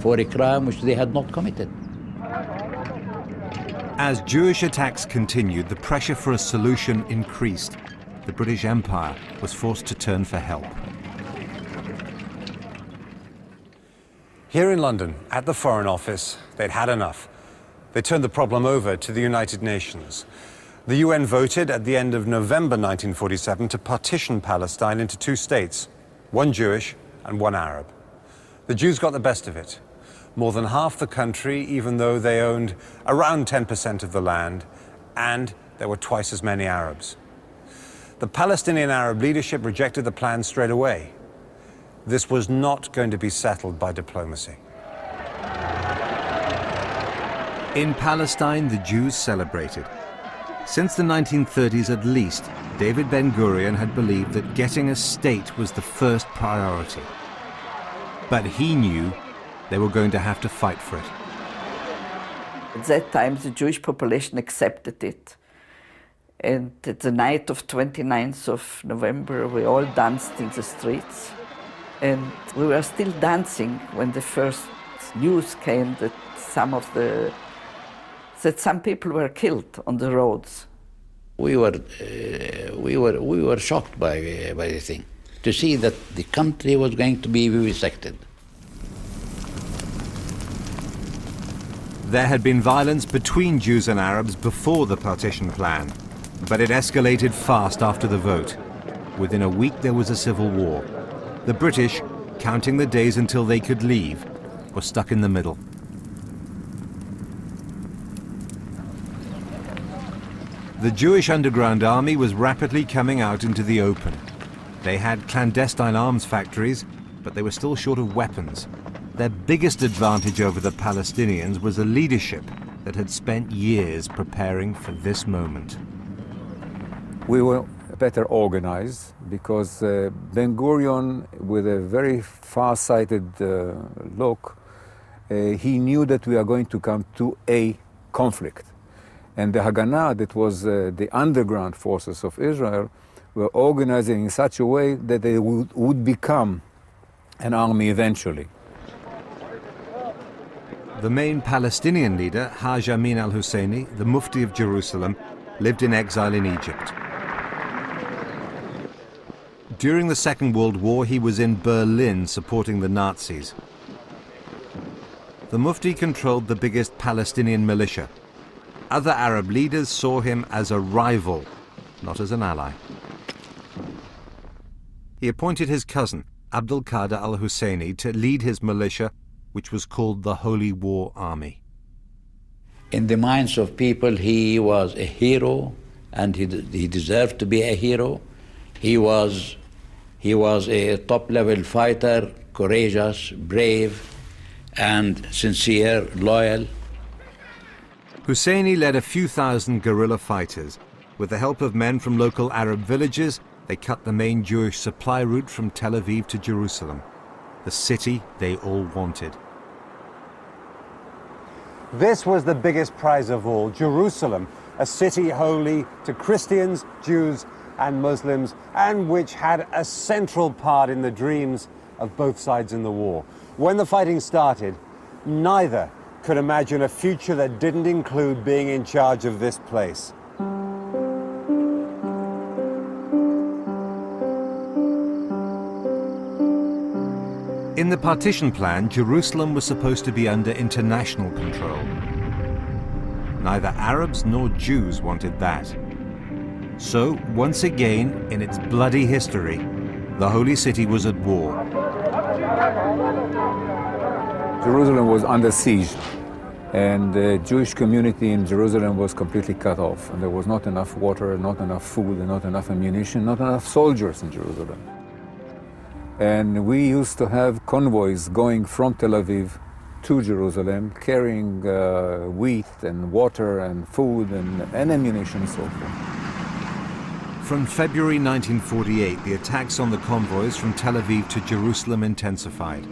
for a crime which they had not committed. As Jewish attacks continued, the pressure for a solution increased. The British Empire was forced to turn for help. Here in London, at the Foreign Office, they'd had enough. They turned the problem over to the United Nations. The UN voted at the end of November 1947 to partition Palestine into two states, one Jewish and one Arab. The Jews got the best of it. More than half the country, even though they owned around 10% of the land, and there were twice as many Arabs. The Palestinian Arab leadership rejected the plan straight away. This was not going to be settled by diplomacy. In Palestine, the Jews celebrated. Since the 1930s at least, David Ben-Gurion had believed that getting a state was the first priority. But he knew they were going to have to fight for it. At that time, the Jewish population accepted it. And at the night of 29th of November, we all danced in the streets. And we were still dancing when the first news came that some people were killed on the roads. We were shocked by the thing, to see that the country was going to be vivisected. There had been violence between Jews and Arabs before the partition plan, but it escalated fast after the vote. Within a week there was a civil war. The British, counting the days until they could leave, were stuck in the middle. The Jewish underground army was rapidly coming out into the open. They had clandestine arms factories, but they were still short of weapons. Their biggest advantage over the Palestinians was a leadership that had spent years preparing for this moment. We were better organized because Ben-Gurion, with a very far-sighted look, he knew that we are going to come to a conflict. And the Haganah, that was the underground forces of Israel, were organizing in such a way that they would become an army eventually. The main Palestinian leader, Haj Amin al-Husseini, the Mufti of Jerusalem, lived in exile in Egypt. During the Second World War, he was in Berlin supporting the Nazis. The Mufti controlled the biggest Palestinian militia. Other Arab leaders saw him as a rival, not as an ally. He appointed his cousin, Abdul Qadir al-Husseini, to lead his militia, which was called the Holy War Army. In the minds of people, he was a hero, and he deserved to be a hero. He was a top-level fighter, courageous, brave, and sincere, loyal. Husseini led a few thousand guerrilla fighters. With the help of men from local Arab villages, they cut the main Jewish supply route from Tel Aviv to Jerusalem, the city they all wanted. This was the biggest prize of all, Jerusalem, a city holy to Christians, Jews, and Muslims, and which had a central part in the dreams of both sides in the war. When the fighting started, neither could imagine a future that didn't include being in charge of this place. In the partition plan, Jerusalem was supposed to be under international control. Neither Arabs nor Jews wanted that. So, once again, in its bloody history, the Holy City was at war. Jerusalem was under siege, and the Jewish community in Jerusalem was completely cut off. And there was not enough water, not enough food, and not enough ammunition, not enough soldiers in Jerusalem. And we used to have convoys going from Tel Aviv to Jerusalem, carrying wheat and water and food and ammunition and so forth. From February 1948, the attacks on the convoys from Tel Aviv to Jerusalem intensified.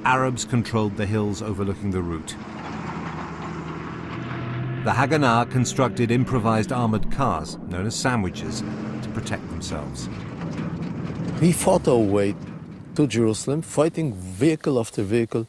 Arabs controlled the hills overlooking the route. The Haganah constructed improvised armored cars, known as sandwiches, to protect themselves. We fought our way to Jerusalem, fighting vehicle after vehicle,